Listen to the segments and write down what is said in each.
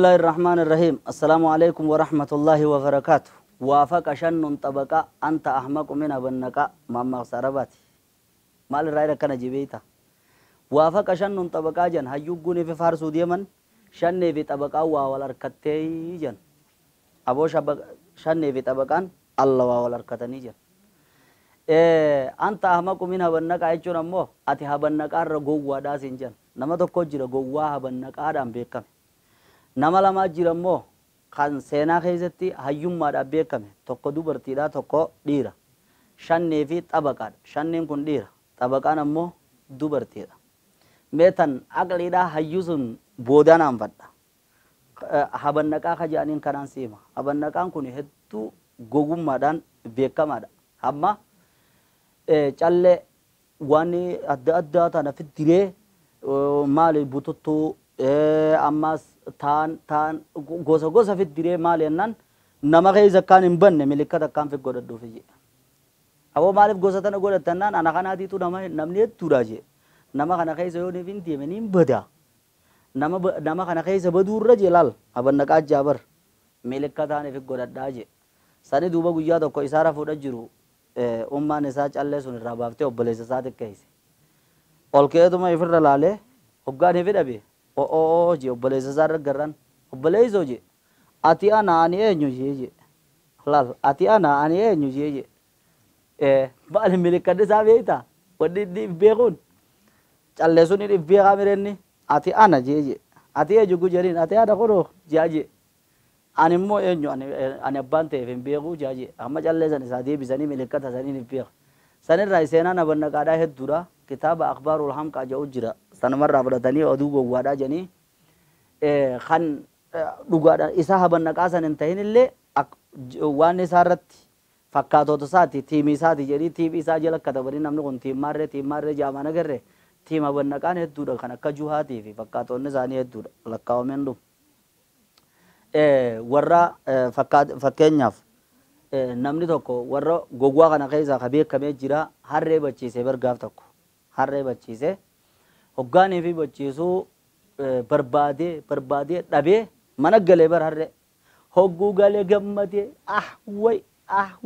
الله الرحمن الرحيم السلام عليكم ورحمة الله وبركاته وافق شن طبقة أنت أحمق من أبنك مما سرباتي مال الرأي كان جبيتا وافق شن طبقة جن هيوجوني في فارس وديمن شن في طبقة والأركتي جن أبو شبك شن في طبقة الله والأركتني جن أنت أحمق من أبنك أيشون أمو أتي أبنك أرجو وداسين جن نما تكوجر جوا أبنك أدم بيكم nama lama jirammoo kan seenaa keessatti hayyummaadhaan beekame tokko dubartiidha tokko dhiira shannee fi xabaqaadha shanneen kun dhiira xabaqaan ammoo dubartiidha meetan aqliidha hayyuu sun boodaan fadha habannaqaa kajaaniin kanaan siima habannaqaan kun hedduu gogummaadhaan beekamaadha amma callee waan adda addaa tana fiddiree maali bututtuu ammas taan gosa fiddiree maal yennan nama keessa kan hin banne milikkata kan fi godhadhuuf jedha aboo maaliif gosa tana godhatannaan ana kanaatiitu namni hedduudha jee nama kana keessa yoo hin deeme niin bada nama kana keessa baduurra jee laal habannaqaa jaabar milikkataan fi godhadhaa jee sani duuba guyyaa tokko isaara fuudha jiru ummaan isaa callee sun irraa baaftee obboleessa isaa xiqqeesse ol keetuma ifirra laalee hoggaan ifi dhabe je obboleessa isaa garran obboleessoo je ati ana ani eenyu je lal ati ana ani eenyu je maal milikkadde isaa beekta waddi beekuun callee sun dhif beekaa mirenni ati ana je ati eenyu gujariin ati ana kodoo je ani immoo eenyu ani abbaan ta'eef hin beekuu je amma callee san isaa deebisanii milikkata sanii hin beeka sanirraa seenaan habannaqaadhaa hedduudha kitaaba akhbaarul hamqaa jedhu jira sanumarraa fudhatanii oduu gowwaadhaa jedhanii kan dhugaadhaan isaa habannaqaa san hin ta'in illee waan isaa irratti fakkaatota isaati tiimii isaati jedhii tiimii isaa jala katabanii namni kun tiimmaarree jaamaan agarree tiim habannaqaan hedduudha kan akka juhaatii fi fakkaatonni isaanii hedduudha lakkaa'ameen dhufu warra fakkeenyaaf namni tokko warra gogwaa kana keessaa ka beekamee jira harree bachiisee bargaaf tokko harree bachiisee hoggaanii fi bachiisuu barbaadee dhabee mana galee bar harree hogguu galee gammadee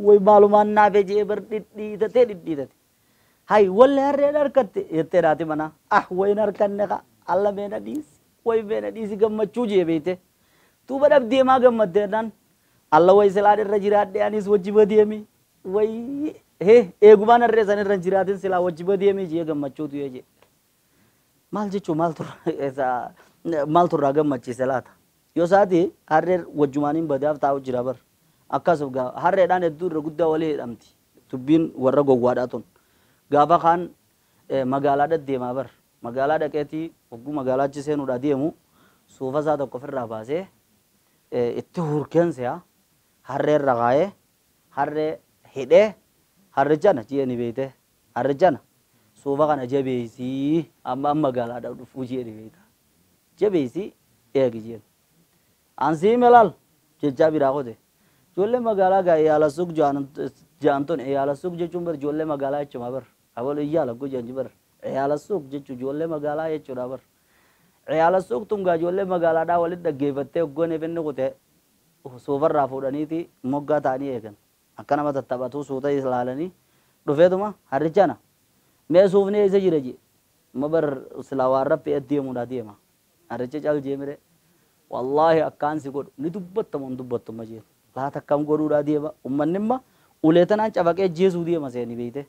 way maalumaan naafee jee bar dhidhiitate hay walle harreen harkatte jettee dhaati mana wayin harkanne ka alla meena dhiisi way meena dhiisi gammachuu jee beeyte tuuba dhabdeemaa gammaddeedhaan alla way silaa irra jiraadhe anis wajji badeemi way eegumaan harree san irra jiraatin silaa wajji badeemi jee gammachuutu yee jee maal jechuu maal turraa gammachiise laata yoo saati harree wajjumaaniin badaaf taa'u jira bar akkasuma harreedhaan hedduu irra guddaa walii hidhamti dubbiin warra gowwaadhaa tun gaafa kaan magaalaa dhaddeemaa bar magaalaa dhaqeetii hogguu magaalaa achi seenuudhaa deemu suufa isaa tokko ofirraa baasee itti hurkeense'a harree irra kaayee harree hidhee harrijana jeeni beeyte harrijana suufa kana jabeeysii amma magaalaadha dhufuu jeeni beeyta jabeeysii eegi jeen ansii melal jechaa biraa qote ijoollee magaalaa gaa iyaala suq jaanton iyaala suq jechuun bar ijoollee magaalaa jechuma bar abol iyaala gujanji bar iyaala suq jechuu ijoollee magaalaa jechuudha bar iyaala suq tun gaa ijoollee magaalaadhaa walitti dhaggeeffattee hoggoon efinni kute suufarraa fuudhaniiti moggaa ta'anii eegan akka nama tattaphatu suuta ilaalanii dhufeetuma harrichana mee suufni isa jira jee mabar silaa waan raffee deemuudha deema harricha cal jeemire wallaahi akkaan si godhu ni dubbattama hin dubbattuma jeen laata akkam godhuudha deema ummanni imma ulee tanaan cabaqee jeesuu deema seeni beeyte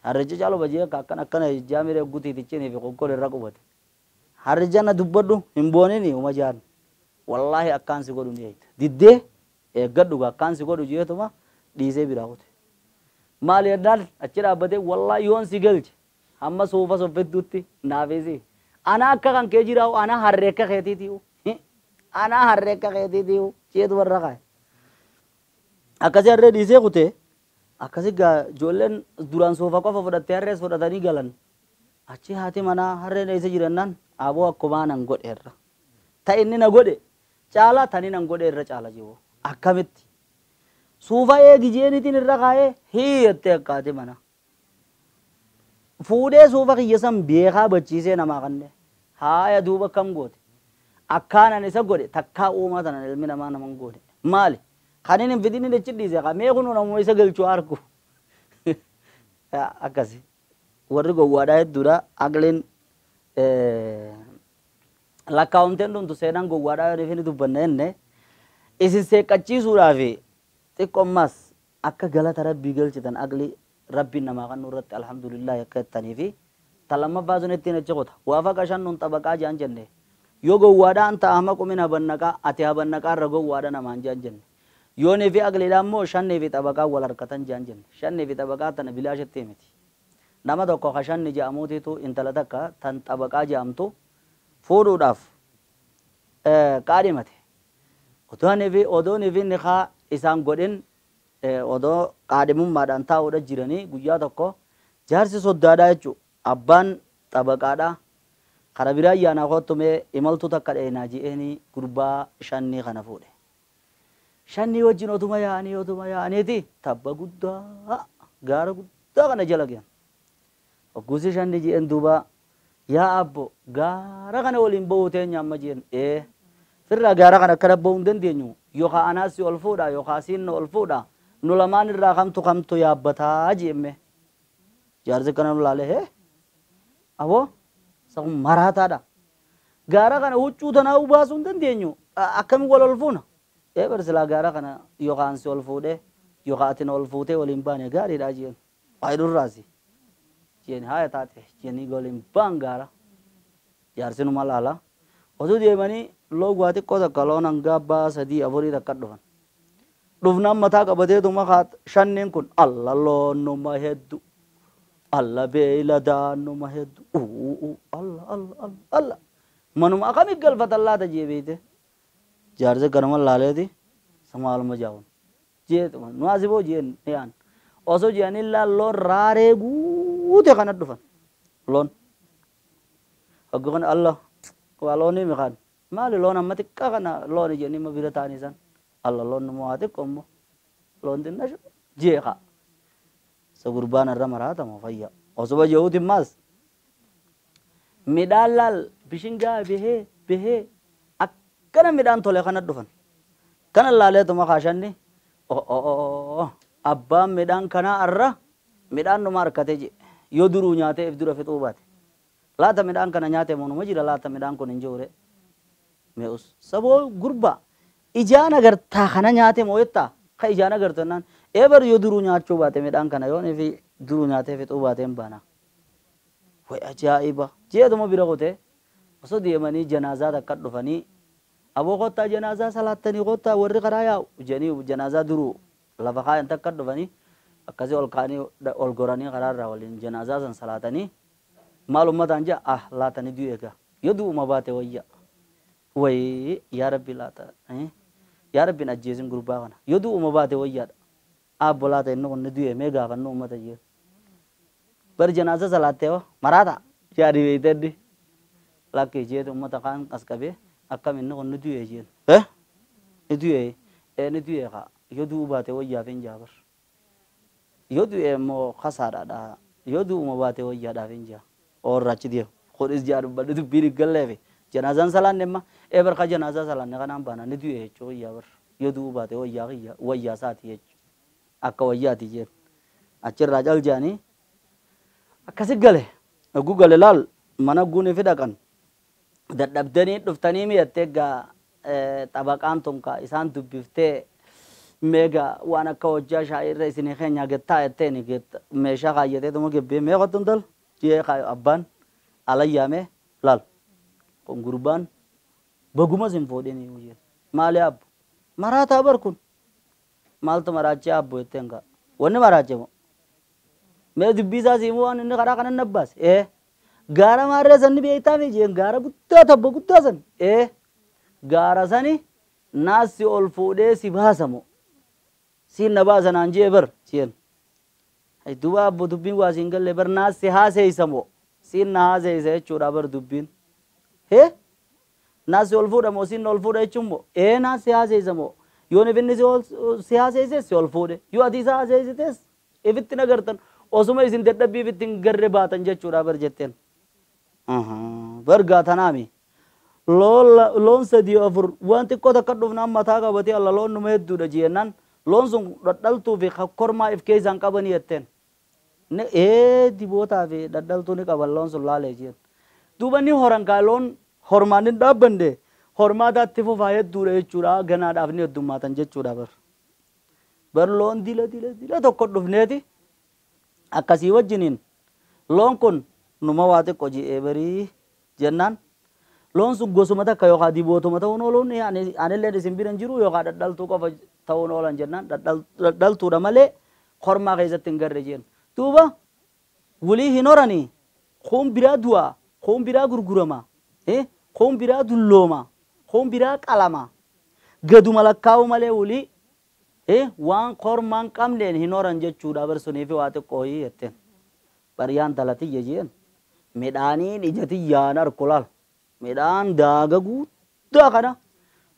harricha caluma jee akkana jaamire gutiitichinii fi qoqqoon irra qubate harrijana dubbadhu hin boonini uma jaan wallahi akkaan si godhu ni eeyta diddee eeggadhu akkaan si godhu jeetuma dhiisee biraa kute maal yennaan achi dhaabbatee wallahi yoon si galche amma suufa soffettuutti naafeesi ana akka kan kee jiraa'u ana harree akka keetiitii'u ana harree akka keetiitii'u jeetu warra kaa'e akkasi harree dhiisee kute akkasi ijoolleen duraan suufa qofa fudhattee harrees fudhatanii galan achi haati manaa harreen eessa jirannaan aboo akkumaa nan godheerra ta inni na godhe caala tani nan godheerra caala jiru akkamitti suufa eegi jeenitiin irra kaa'ee hiiyattee akkaati mana fuudhee suufa kiyya san beekaa bachiisee namaa kanne haaya duuba kam goote akkaanan isa godhe takkaa uumaa tanan ilmi namaa naman godhe maali kanin hin fidin hin cidhiise kamee kun namuma isa galchuu argu akkasi warri gowwaadhaa hedduudha aqliin lakkaa'umteen dhumtu seenaan gowwaadhaa yoo dhufini dubbanna jenne isin seeqqachiisuudhaaf xiqqommas akka galata rabbii galchitan aqli rabbiin namaa kan nurratti alhamdulillah akka jettanii fi talammaffaa sun ittiin achi qota waafa qashan nun xabaqaa jaan jenne yoo gowwaadhaa anta ahma qumin habannaqaa ati habannaqaa irra gowwaadha namaan jaan jenne yoonii fi aqliidhaan immoo shannii fi xabaqaa wal harkatan jaan jenne shannii fi xabaqaa tana bilaashatti miti nama tokko ka shanni je'amuutitu intala takka tan xabaqaa je'amtu fuudhuudhaaf qaadhimate odoonii fi niqaa isaan godhin odoo qaadhimummaadhaan taa'uudha jiranii guyyaa tokko jaarsi soddaadhaa jechuudha abbaan xabaqaadhaa kara biraa ayyaanaa kottumee imaltu takka dheenaa ji'eenii gurbaa shannii kana fuudhe shannii wajjin otuma yaa'aniiti tabba guddaa gaara guddaa kana jala gean oggusi shanni ji'een duuba yaa abbo gaara kana waliin ba'uu teenya amma ji'en firraa gaara kana akkana ba'uu hin dandeenyu yookaa anaasi ol fuudha yookaa siinna ol fuudha nu lamaan irraa kamtu yaabbataa ji'emme jaarsi kana nu laale aboo sakun maraataadha gaara kana huccuu tanaa baasuu hin dandeenyu akkami wal ol fuuna barsilaa gaara kana yookaan si ol fuudhee yookaan atin ol fuutee waliin baane gaariidha ji'en waayidurraasi ji'en haaya taate ji'anii waliin baan gaara jaarsi numa laala osoo deemanii loogwaa xiqqoo takka loon hangaa abbaa 3 4 takka dhufnaan mataa qabateetuma shanneen kun alla loon numa heddu alla beeyladaa numa heddu alla manuma akkamit galfatan laata jee beeyte jaarsi kanuma laaleeti samaaluma jaawun jeetuma nu asiboo jeen yaan osoo jeanii loon raaree guute kana dhufan loon hogga kana alla waa loonii miqaan maali loon amma xiqqaa kana looni jennii ma bira taanii san alla loon numa waa xiqqoo immoo loon xinnashu jeeqa isa gurbaan irra maraatama fayya osoo jehuutin maas midhaan laal bishingaa behee akkana midhaan tole kana dhufan kana laaleetuma kaashanni abbaan midhaan kanaa irra midhaan numa harkate je yoo duruu nyaatee if dura fixuu baate laata midhaan kana nyaate monuma jira laata midhaan kun hin jirre me'us saboo gurba ijaan agartaa kana nyaate moo yetta ka ijaan agartannaan eebar yoo duruu nyaachuu baate midhaan kana yoo fi duruu nyaatee fixuu baateen baana way ajaa'iba jeetuma bira qote osoo deemanii janaazaa takka dhufanii aboo kottaa janaazaa salaattanii kottaa warri karaa yaa'u janii janaazaa duruu lafa kaayan takka dhufanii akkasii ol kaanii ol goranii karaarraa waliin janaazaa san salaatanii maal ummataan jaa laatanii du'e egaa yoo du'uma baate wayya way yaa rabbi laata yaa rabbiin ajjeesin gurbaa kana yoo du'uma baate wayyaadha abbo laata inni kun du'e mee gaafannu ummata jee bar janaazaa salaattee maraata yaadi beeyteddi lakkee jeetu ummata kaan as qabee akkam inni kun du'e jeen ni du'e kaa yoo du'u baate wayyaaf hin jaabar yoo du'e immoo kasaadhaadha yoo du'uma baate wayyaadhaaf hin jaa orrachi deemu kudis jaa dubbadhu dubbiin galleefe janaazaan salaanne imma eebar ka janaazaa salaanne kanaan baana ni du'e jechuu wayyaa bar yoo du'u baate wayyaa isaati jechuu akka wayyaati jeen achirraa cal jaanii akkasi gale oguu gale laal mana guuni fi dhaqan dadhabdanii dhuftanii mi'attee egaa xabaqaan tunka isaan dubbiftee meega waan akka hojjaa shaa'irra isinii keenya gettaa jetteeni meeshaa kaayyateetuma gebbee mee qottun dal jee abbaan alayyaame laal kun gurbaan baguma sin fuudhini wujeen maali abbo maraataa bar kun maaltu maraachee abbo jetteen kaa wanni maraachee moo mee dubbii isaa siimuu waan inni karaa kanan nabbaas gaara maarree sanni beektaa fi jeen gaara guddaa tabba guddaa san gaara sani naassi ol fuudhee si baasamo siin na baasanaan jee bar jeen duba abbo dubbiin waa siin galle bar naassi haaseeysamo siin na haaseeysa jechuudha bar dubbiin naassi ol fuudhamoo siin na ol fuudha jechuun naassi haaseeysamo yoon ifinni si haaseeyse si ol fuudhe yoo ati isa haaseeysites ifitti nagartan osuma isin dadhabbii ifitti hin garre baatan jechuudha bar jetteen bar gaatanaami loon sadii afur waan xiqqoo takka dhufnaan mataa qabatee alla loon numa hedduudha jeennan loon sun dhadhaltuu fi kormaa if keessaan qabanii jetteen dibootaa fi dhadhaltuu ni qaban loon sun laalee jeen duuba ni horan kaa loon hormaan hin dhaabbande hormaataatti fufaa hedduudha jechuudha ganaadhaaf ni heddummaatan jechuudha bar loon dila tokko dhufneeti akkasii wajjiniin loon kun numa waa xiqqoo ji'ee barii jennaan loon sun gosuma takka yookaan dibootuma ta'uun ooluun anillee isin biran jiru yookaan dhadhaltuu qofa ta'uun oolan jennaan dhadhaltuudha malee kormaa keessatti hin garre jeen duuba wulii hin horanii kun biraa du'a kun biraa gurgurama kun biraa dullooma kun biraa qalama gaduma lakkaa'u malee wulii waan kormaan qabneen hin horan jechuudha barsuniifi waa xiqqoo jetteen bariyaan talatiyya jeen midhaaniin ijatiyyaan arkulaal midhaan daaga guddaa kana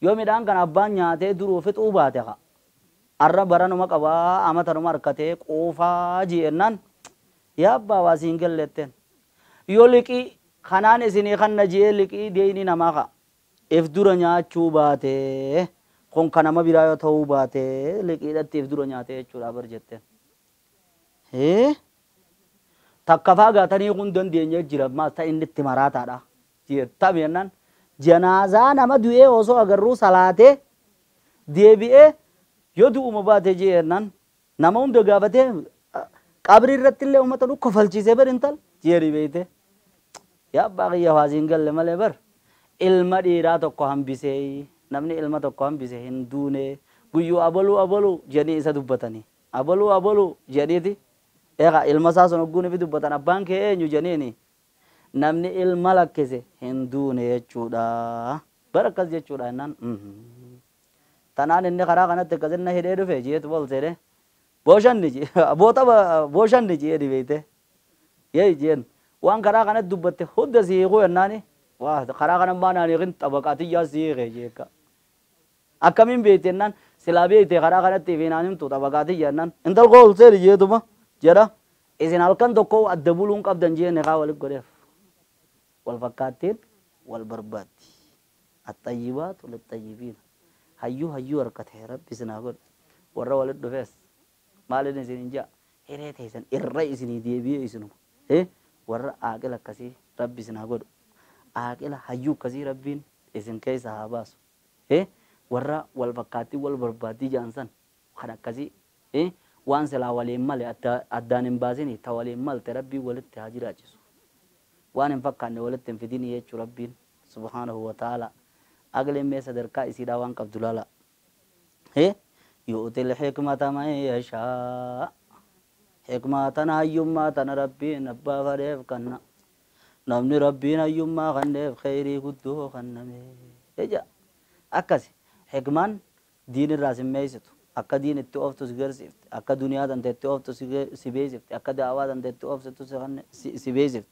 yoo midhaan kana abbaan nyaatee duruu fixuu baate ka arra baranuma qabaa amatanuma harkatee quufaa jeennan yaa abbaa waa siin galletteen yoo liqii kanaan isinii kanna jee liqii deeyni namaa ka if dura nyaachuu baate kun kanama biraa yoo ta'uu baate liqiidhatti if dura nyaatee jechuudha bar jetteen takka faagaatanii kun dandeenye jira maas ta'in itti maraataadha tabi'annan janaazaa nama du'ee osoo agarruu salaatee deebi'ee yoo du'uma baate jeennan nama hunda gaafatee qabri irratti illee uummata nu kofalchiisee bar intal jeeri beeyte yaa abbaa kiyya waasiin galle malee bar ilma dhiiraa tokko hambisee namni ilma tokko hambise hin duune guyyuu abaluu jedhanii isa dubbatanii abaluu jedhiiti eega ilma isaa sun ogguun ifi dubbatan abbaan kee eenyu jedhaniini namni ilma lakkise hin duune jechuudha bara akkas jechuudha jennaan tanaan inni karaa kanatti akkasinna hidhee dhufe jeetu bolseedhe booshanni jee dhibeeyte yee jeen waan karaa kanatti dubbatte hunda siiquu jennaani waa karaa kanan baanaan yookiin xabaqaatiyyaa siiqee jeeka akkamiin beekte jennaan silaa beekte karaa kanatti fi naan himtu xabaqaatiyyaa jennaan intal koo olseedhi jeetuma jedha isin halkan tokko adda buluun qabdan jeenne kaa walit godheef والفكاتين والبرباد الطيبات وللطيبين هيو أركته ربي سنقول ورا ولد دفاس ما لنا سنجا هريت هيسن الرئيس ندي بيه يسنو ورا أكل كسي ربي سنقول أكل هيو كسي ربين إسن كي صحاباس ورا والفكاتي والبربادي جانسن خنا كسي وان سلا ولي مال أدان بازيني توالي مال تربي ولد تهاجر وان فكان ولد تنفذيني يجو ربين سبحانه وتعالى أقل ما صدرك إسيدا وان كبدلالا يؤتي الحكمة ما يشاء حكمتنا يوم تنا ربين أبا فريف كنا نمني ربين يوم خنف خيري كدو خنمي إجا أكسي حكمان دين الراسم ميستو أكا دين التوفت سجرسيفت أكا دنيا دان التوفت سبيزفت أكا دعوة دان التوفت سبيزفت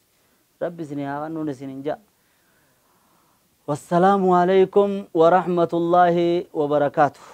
ربي سنها نون سننجا والسلام عليكم ورحمة الله وبركاته.